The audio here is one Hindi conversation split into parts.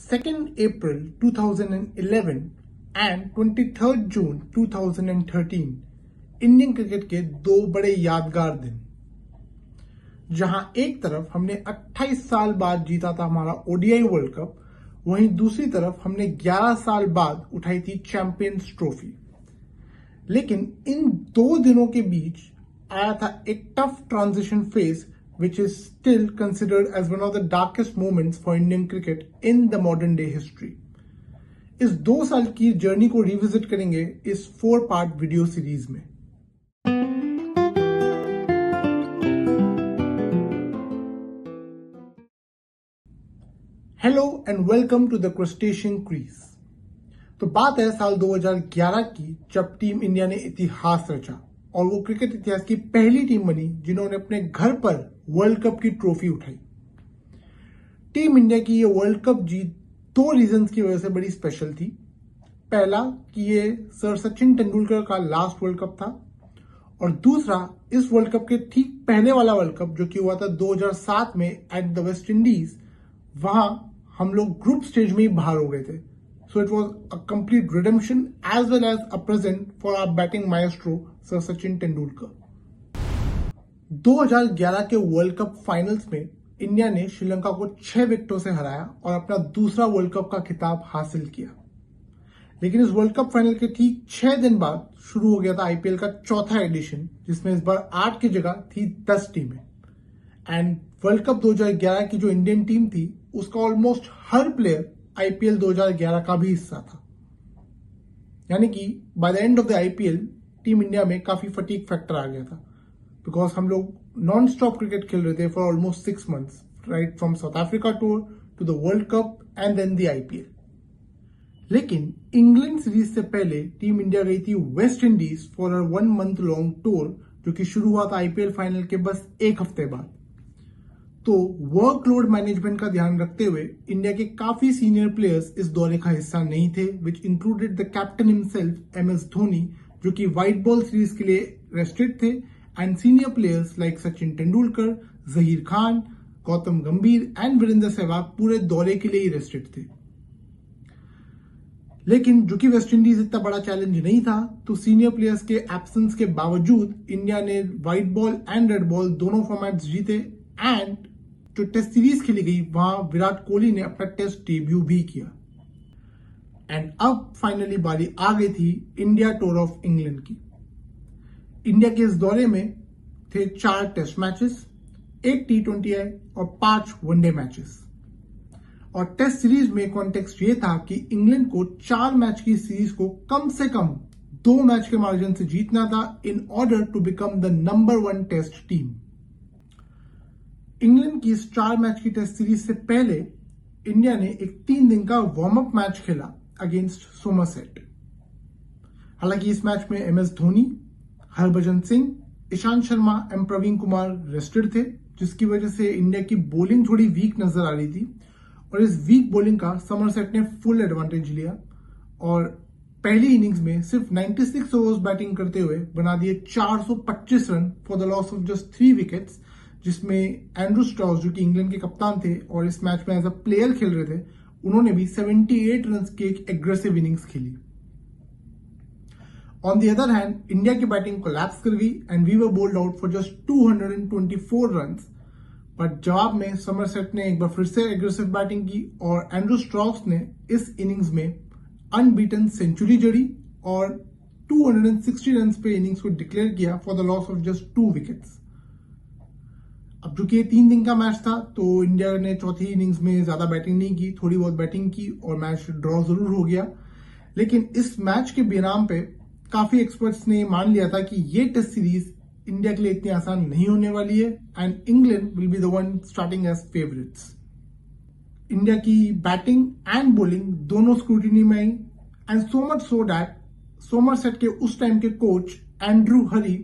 2nd April 2011 and 23rd June 2013 Indian cricket के दो बड़े यादगार दिन, जहां एक तरफ हमने 28 साल बाद जीता था हमारा ओडीआई वर्ल्ड कप, वहीं दूसरी तरफ हमने 11 साल बाद उठाई थी चैंपियंस ट्रॉफी। लेकिन इन दो दिनों के बीच आया था एक tough transition phase which is still considered as one of the darkest moments for Indian cricket in the modern day history. इस 2 साल की जर्नी को रिविजिट करेंगे इस 4 पार्ट वीडियो सीरीज में। Hello and welcome to the crustacean crease. तो बात है साल 2011 की, जब टीम इंडिया ने इतिहास रचा और वो क्रिकेट इतिहास की पहली टीम बनी जिन्होंने अपने घर पर वर्ल्ड कप की ट्रॉफी उठाई। टीम इंडिया की ये वर्ल्ड कप जीत 2 रीजंस की वजह से बड़ी स्पेशल थी। पहला कि ये सर सचिन तेंदुलकर का लास्ट वर्ल्ड कप था, और दूसरा इस वर्ल्ड कप के ठीक पहले वाला वर्ल्ड कप जो कि हुआ था 2007 में एट द वेस्ट इंडीज, वहां हम लोग ग्रुप स्टेज में ही बाहर हो गए थे। So it was a complete redemption as well as a present for our batting maestro Sir Sachin Tendulkar। 2011 के वर्ल्ड कप फाइनल्स में इंडिया ने श्रीलंका को 6 विकेटों से हराया और अपना दूसरा वर्ल्ड कप का खिताब हासिल किया। लेकिन इस वर्ल्ड कप फाइनल के ठीक 6 दिन बाद शुरू हो गया था आईपीएल का चौथा एडिशन, जिसमें इस बार 8 की जगह थी 10 टीमें। एंड वर्ल्ड कप 2011 की जो इंडियन टीम थी उसका ऑलमोस्ट हर प्लेयर आईपीएल 2011 का भी हिस्सा था। यानी कि by the end of the IPL team India में काफी फटीग फैक्टर आ गया था, बिकॉज हम लोग नॉन स्टॉप क्रिकेट खेल रहे थे for almost 6 months, right from South Africa tour to the world cup and then the IPL. लेकिन इंग्लैंड सीरीज से पहले टीम इंडिया गई थी West Indies for a 1 month long tour, जो कि शुरू हुआ था आईपीएल फाइनल के बस 1 हफ्ते बाद। तो वर्कलोड मैनेजमेंट का ध्यान रखते हुए इंडिया के काफी सीनियर प्लेयर्स इस दौरे का हिस्सा नहीं थे, which included the captain himself MS Dhoni, जो कि व्हाइट बॉल सीरीज के लिए रेस्टेड थे, and senior players like Sachin Tendulkar, Zaheer Khan, Gautam गंभीर एंड वीरेंद्र सहवाग पूरे दौरे के लिए ही रेस्टेड थे। लेकिन जो कि वेस्ट इंडीज इतना बड़ा चैलेंज नहीं था, तो सीनियर प्लेयर्स के एब्सेंस के बावजूद इंडिया ने white ball and red ball दोनों फॉर्मेट्स जीते, एंड जो टेस्ट सीरीज खेली गई वहां विराट कोहली ने अपना टेस्ट डेब्यू भी किया। एंड अब फाइनली बारी आ गई थी इंडिया टूर ऑफ इंग्लैंड की। इंडिया के इस दौरे में थे 4 टेस्ट मैचेस, 1 T20I और 5 वनडे मैचेस। और टेस्ट सीरीज में कॉन्टेक्स्ट ये था कि इंग्लैंड को 4 मैच की सीरीज को कम से कम 2 मैच के मार्जिन से जीतना था in order to become the number 1 test team. England की इस 4 मैच की टेस्ट सीरीज से पहले इंडिया ने एक 3 दिन का वार्म अप मैच खेला अगेंस्ट सोमरसेट। हालांकि इस मैच में MS Dhoni, Harbhajan Singh, Ishant Sharma and Praveen Kumar rested थे, जिसकी वजह से इंडिया की बॉलिंग थोड़ी वीक नजर आ रही थी, और इस वीक बॉलिंग का समरसेट ने फुल एडवांटेज लिया और पहली इनिंग्स में सिर्फ 96 ओवर्स बैटिंग करते हुए बना दिए 425 run for the loss of just 3 wickets, जिसमें एंड्रू स्ट्रॉस, जो कि इंग्लैंड के कप्तान थे और इस मैच में एज अ प्लेयर खेल रहे थे, उन्होंने भी 78 रन की एक एग्रेसिव इनिंग्स खेली। On the other hand India की बैटिंग कोलैप्स कर गई and we were bowled out for just 224 run. But जवाब में समरसेट ने एक बार फिर से एग्रेसिव बैटिंग की और एंड्रू स्ट्रॉस ने इस इनिंग्स में अनबीटन सेंचुरी जड़ी और 260 रन पे इनिंग्स को डिक्लेयर किया for the loss of just 2 wickets. अब चूंकि ये 3 दिन का मैच था, तो इंडिया ने चौथी इनिंग्स में ज्यादा बैटिंग नहीं की, थोड़ी बहुत बैटिंग की और मैच ड्रॉ जरूर हो गया। लेकिन इस मैच के बिराम पे काफी एक्सपर्ट्स ने मान लिया था कि ये टेस्ट सीरीज इंडिया के लिए इतनी आसान नहीं होने वाली है and England will be the one starting as favourites. India की बैटिंग एंड बॉलिंग दोनों स्क्रूटिनी में आई, and so much so that Somerset के उस टाइम के कोच एंड्रू हरी,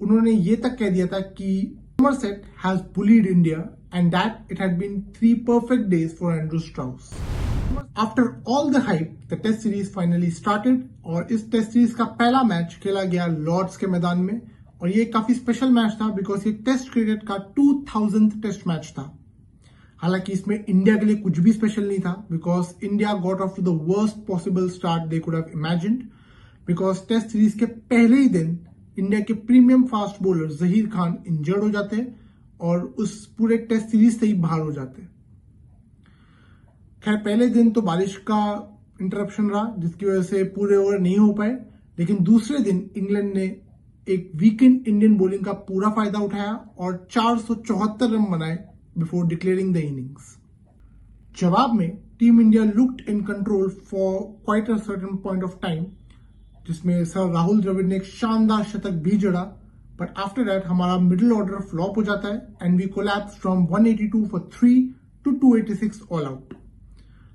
उन्होंने ये तक कह दिया था कि Somerset has bullied India and that it had been 3 perfect days for Andrew Strauss. After all the hype, the test series finally started और इस टेस्ट सीरीज का पहला मैच खेला गया लॉर्ड्स के मैदान में, और ये काफी स्पेशल मैच था बिकॉज ये टेस्ट क्रिकेट का 2000th टेस्ट मैच था। हालांकि इसमें इंडिया के लिए कुछ भी स्पेशल नहीं था, because India got off to the worst possible start they could have imagined, because test series के पहले ही दिन इंडिया के premium fast bowler Zaheer Khan injured हो जाते और उस पूरे टेस्ट सीरीज से ही बाहर हो जाते। खैर, पहले दिन तो बारिश का इंटरप्शन रहा, जिसकी वजह से पूरे ओवर नहीं हो पाए, लेकिन दूसरे दिन इंग्लैंड ने एक वीकेंड इंडियन बॉलिंग का पूरा फायदा उठाया और 474 रन बनाए बिफोर डिक्लेयरिंग द इनिंग्स। जवाब में team India looked in control for quite a certain point of time, जिसमें सर राहुल द्रविड़ ने एक शानदार शतक भी जड़ा, बट आफ्टर दैट हमारा मिडिल ऑर्डर फ्लॉप हो जाता है and we collapse from 182 for 3 to 286 all out.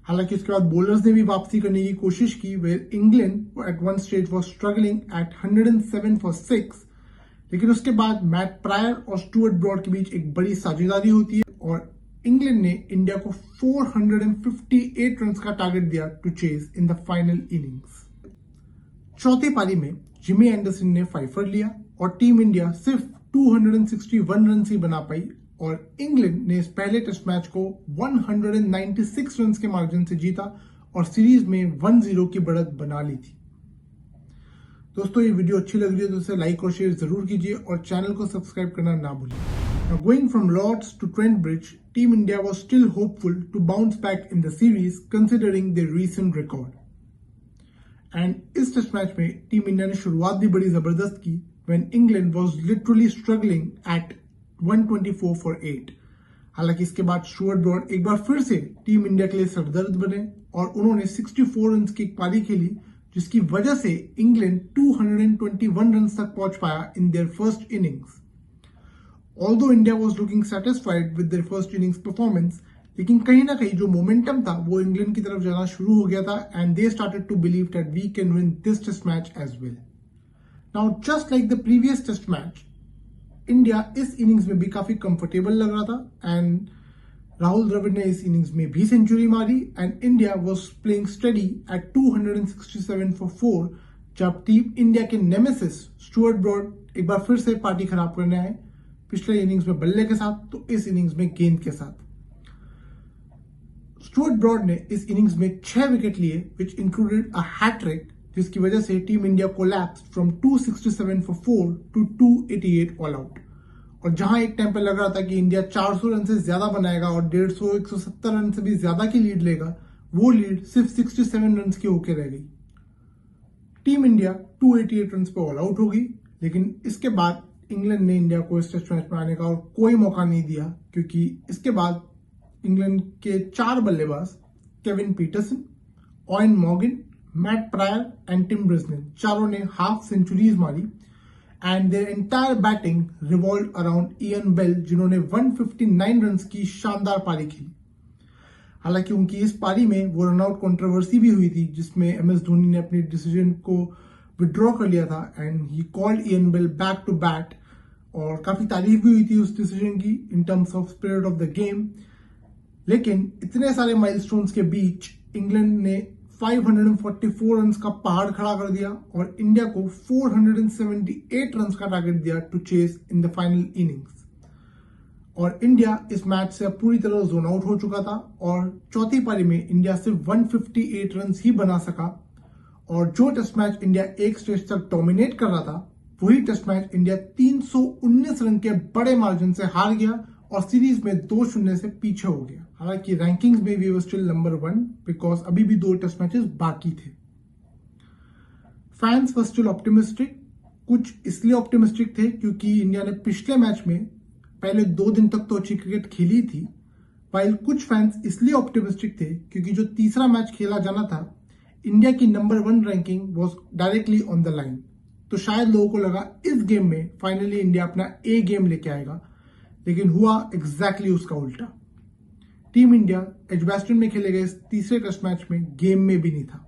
हालांकि उसके बाद बॉलर्स ने भी वापसी करने की कोशिश की, where England at one stage was struggling at 107 for 6, लेकिन उसके बाद मैट प्रायर और स्टुअर्ट ब्रॉड के बीच एक बड़ी साझेदारी होती है और इंग्लैंड ने इंडिया को 458 रन का टारगेट दिया to chase in the final innings. चौथी पारी में जिमी एंडरसन ने 5 रन लिया और टीम इंडिया सिर्फ 261 रन ही बना पाई और इंग्लैंड ने इस पहले टेस्ट मैच को 196 रन के मार्जिन से जीता और सीरीज में 1-0 की बढ़त बना ली थी। दोस्तों, ये वीडियो अच्छी लग रही है तो इसे लाइक और शेयर जरूर कीजिए और चैनल को सब्सक्राइब करना ना भूलिए। Now, going from Lords to Trent Bridge, Team India was still hopeful to bounce back in the series considering their recent record. And इस टेस्ट मैच में टीम इंडिया ने शुरुआत भी बड़ी जबरदस्त की when England was literally struggling at 124 for 8। हालांकि इसके बाद स्टुअर्ट ब्रॉड एक बार फिर से टीम इंडिया के लिए सरदर्द बने और उन्होंने 64 रन की एक पारी खेली, जिसकी वजह से इंग्लैंड 221 रन तक पहुंच पाया in their first innings. Although India was looking satisfied with their first innings performance, लेकिन कहीं ना कहीं जो मोमेंटम था वो इंग्लैंड की तरफ जाना शुरू हो गया था and they started to believe that we can win this test match as well. Now just like the previous test match, India इस इनिंग्स में भी काफी कंफर्टेबल लग रहा था एंड राहुल द्रविड़ ने इस इनिंग्स में भी सेंचुरी मारी and India was playing steady at 267 for 4, जब टीम इंडिया के नेमेसिस स्टुअर्ट ब्रॉड एक बार फिर से पार्टी खराब करने आए, पिछले इनिंग्स में बल्ले के साथ तो इस इनिंग्स में गेंद के साथ। स्टुअर्ट ब्रॉड ने इस इनिंग्स में 6 विकेट लिए विच इंक्लूडेड अ हैट्रिक, जिसकी वजह से team India collapsed from 267 for 4 to 288 all out. और जहां एक टाइम पे लग रहा था कि इंडिया 400 रन से ज्यादा बनाएगा और 150-170 रन से भी ज्यादा की लीड लेगा, वो लीड सिर्फ 67 रन की होकर रह गई। टीम इंडिया 288 रन पे ऑल आउट होगी, लेकिन इसके बाद इंग्लैंड ने इंडिया को इस टेस्ट मैच में आने का और कोई मौका नहीं दिया, क्योंकि इसके बाद इंग्लैंड के 4 बल्लेबाज Kevin Pietersen, Eoin Morgan, Matt Prior and Tim Bresnan चारों ने हाफ सेंचुरीज मारी and their entire batting revolved around Ian Bell, जिन्होंने 159 रन की शानदार पारी खेली। हालांकि उनकी इस पारी में वो रनआउट कंट्रोवर्सी भी हुई थी, जिसमें एमएस धोनी ने अपनी डिसीजन को विड्रॉ कर लिया था and he called Ian Bell back to bat और काफी तारीफ भी हुई थी उस डिसीजन की in terms of spirit of the game. लेकिन इतने सारे माइलस्टोन्स के बीच इंग्लैंड ने 544 रन का पहाड़ खड़ा कर दिया और इंडिया को 478 रन का टारगेट दिया to chase in the final innings. और इंडिया इस मैच से पूरी तरह जोन आउट हो चुका था और चौथी पारी में इंडिया सिर्फ 158 रन ही बना सका और जो टेस्ट मैच इंडिया एक स्टेज तक डोमिनेट कर रहा था, वही टेस्ट मैच इंडिया 319 रन के बड़े मार्जिन से हार गया और सीरीज में 2-0 से पीछे हो गया। हालांकि रैंकिंग्स में we were still number 1 because अभी भी 2 टेस्ट मैचेस बाकी थे। फैंस वर स्टिल ऑप्टिमिस्टिक, कुछ इसलिए ऑप्टिमिस्टिक थे क्योंकि इंडिया ने पिछले मैच में पहले 2 दिन तक तो अच्छी क्रिकेट खेली थी, वाइल कुछ फैंस इसलिए ऑप्टिमिस्टिक थे क्योंकि जो तीसरा मैच खेला जाना था, इंडिया की number 1 ranking was directly on the line. तो शायद लोगों को लगा इस गेम में फाइनली इंडिया अपना ए गेम लेके आएगा, लेकिन हुआ एग्जैक्टली उसका उल्टा। टीम इंडिया एजबैस्टन में खेले गए तीसरे टेस्ट मैच में गेम में भी नहीं था।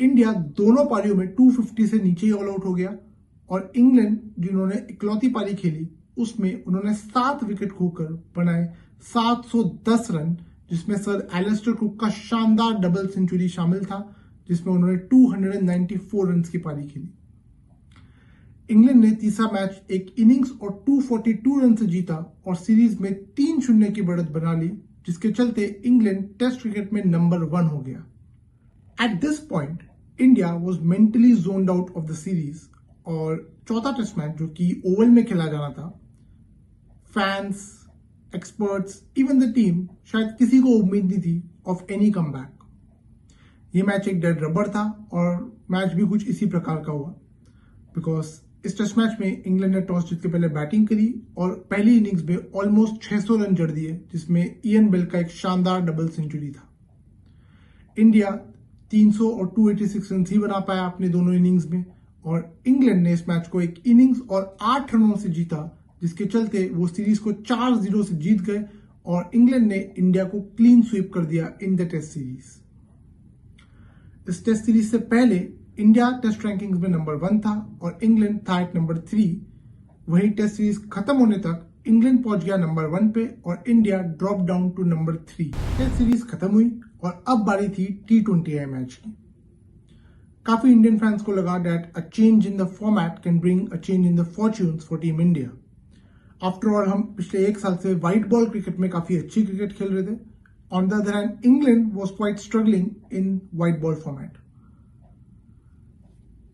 इंडिया दोनों पारियों में 250 से नीचे ही ऑल आउट हो गया और इंग्लैंड जिन्होंने इकलौती पारी खेली उसमें उन्होंने 7 विकेट खोकर बनाए 710 रन, जिसमें सर एलिस्टर कुक का शानदार डबल सेंचुरी शामिल था, जिसमें उन्होंने 294 रन की पारी खेली। इंग्लैंड ने तीसरा मैच एक इनिंग्स और 242 रन से जीता और सीरीज में 3-0 की बढ़त बना ली, जिसके चलते इंग्लैंड टेस्ट क्रिकेट में नंबर 1 हो गया। At this point India was mentally zoned out of the series और चौथा टेस्ट मैच जो कि ओवल में खेला जाना था, fans, experts, even the team शायद किसी को उम्मीद नहीं थी ऑफ एनी कमबैक। ये मैच एक डेड रबर था और मैच भी कुछ इसी प्रकार का हुआ, बिकॉज इस टेस्ट मैच में इंग्लैंड ने टॉस जीत के पहले बैटिंग करी और पहली इनिंग्स में ऑलमोस्ट 600 रन जड़ दिए, जिसमें इयन बेल का एक शानदार डबल सेंचुरी था। इंडिया 300 और 286 रन ही बना पाया अपने दोनों इनिंग्स में और इंग्लैंड ने इस मैच को एक इनिंग्स और 8 रनों से जीता, जिसके चलते वो सीरीज को 4-0 से जीत गए और इंग्लैंड ने इंडिया को क्लीन स्वीप कर दिया इन द टेस्ट सीरीज। इस टेस्ट सीरीज से पहले इंडिया टेस्ट रैंकिंग्स में नंबर 1 था और इंग्लैंड था एट नंबर 3। वही टेस्ट सीरीज खत्म होने तक इंग्लैंड पहुंच गया नंबर 1 पे और India drop down to number 3। Test series खत्म हुई और अब बारी थी T20I मैच की। काफी इंडियन फैंस को लगा that a change in the format can bring a change in the fortunes for team India. After all हम पिछले 1 साल से व्हाइट बॉल क्रिकेट में काफी अच्छी क्रिकेट खेल रहे थे। On the other hand England was quite struggling in white ball format.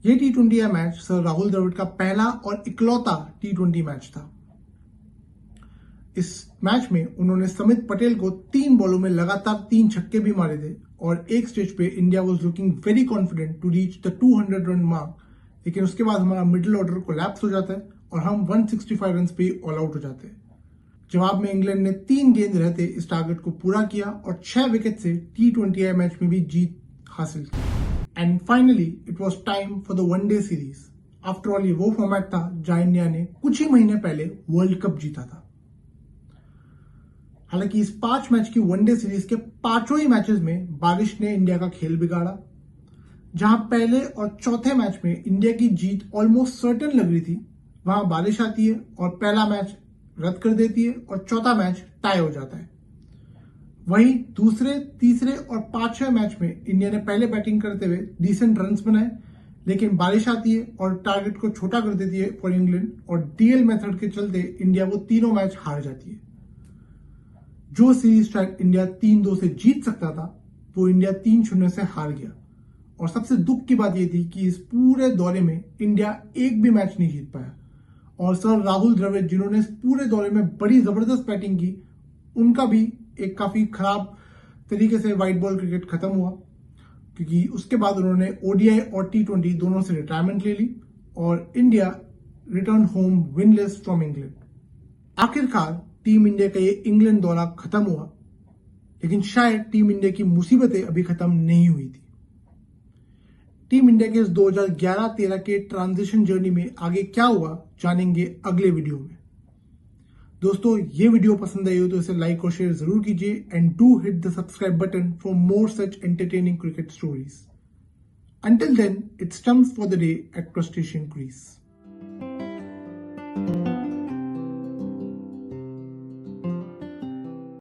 ये T20I match sir Rahul Dravid का पहला और इकलौता T20 मैच था। इस मैच में उन्होंने समित पटेल को 3 बॉलों में लगातार 3 छक्के भी मारे थे और एक स्टेज पे India was looking very confident to reach the 200 run mark, लेकिन उसके बाद हमारा मिडिल ऑर्डर कोलैप्स हो जाता है और हम 165 रन पे ऑल आउट हो जाते हैं। जवाब में इंग्लैंड ने 3 गेंद रहते इस टारगेट को पूरा किया और 6 विकेट से T20I मैच में भी जीत हासिल की। And finally it was time for the one day series. After all ये वो फॉर्मेट था जहां इंडिया ने कुछ ही महीने पहले वर्ल्ड कप जीता था। हालांकि इस 5 मैच की वनडे सीरीज के 5 ही मैचेस में बारिश ने इंडिया का खेल बिगाड़ा। जहां पहले और चौथे मैच में इंडिया की जीत ऑलमोस्ट सर्टेन लग रही थी, वहां बारिश आती है और पहला मैच रद्द कर देती है और चौथा मैच टाई हो जाता है। वहीं दूसरे, तीसरे और 5वें मैच में इंडिया ने पहले बैटिंग करते हुए डिसेंट रन्स बनाए, लेकिन बारिश आती है और टारगेट को छोटा कर देती है फॉर इंग्लैंड और DL मेथड के चलते इंडिया वो तीनों मैच हार जाती है। जो सीरीज शायद इंडिया 3-2 से जीत सकता था, वो इंडिया 3-0 से हार गया। और सबसे दुख की बात यह थी कि इस पूरे दौरे में इंडिया एक भी मैच नहीं जीत पाया और सर राहुल द्रविड़ जिन्होंने इस पूरे दौरे में बड़ी जबरदस्त बैटिंग की, उनका भी एक काफी खराब तरीके से व्हाइट बॉल क्रिकेट खत्म हुआ, क्योंकि उसके बाद उन्होंने ODI और T20 दोनों से रिटायरमेंट ले ली और India return home winless from England. आखिरकार टीम इंडिया का ये इंग्लैंड दौरा खत्म हुआ, लेकिन शायद टीम इंडिया की मुसीबतें अभी खत्म नहीं हुई थी। टीम इंडिया के इस 2011-13 के ट्रांजिशन जर्नी में आगे क्या हुआ जानेंगे अगले वीडियो में। दोस्तों, ये वीडियो पसंद आई हो तो इसे लाइक और शेयर जरूर कीजिए and do hit the subscribe button for more such entertaining cricket stories. Until then, it's Stumps for the day at Crustacean Crease.